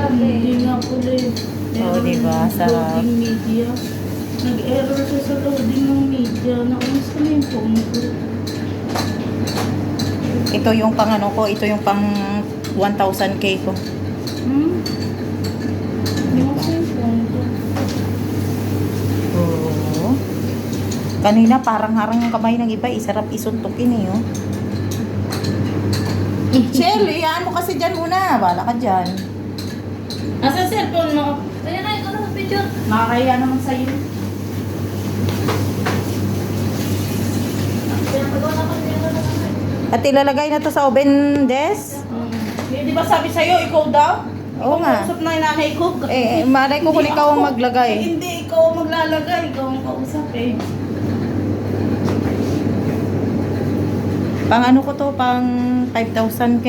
Hindi nga pala eh. Oo, diba? Sarap. Loading media. Nag-error siya sa loading ng media. Nakamusta na yung phone ko. Ito yung pang ano ko, ito yung pang 1,000k ko. Nasa yung phone ko. Oo. Kanina parang harang yung kamay ng iba, isarap isuntukin eh, oh. Shelly, yan mo kasi dyan muna. Bala ka dyan. Nasa cellphone mo? Kaya na, ikaw na sa picture. Nakakaya naman sa'yo. Pinapagawa na ako, pinapagawa na ako. At ilalagay na to sa oven, Des? Di ba sabi sa'yo, ikaw daw? Oo nga. Kausap na yung nanay ko. Malay ko kung Hindi ikaw ang ako. maglagay. Hindi, ikaw ang maglalagay. Ikaw ang kausap eh. Pang ano ko to, pang 5,000k.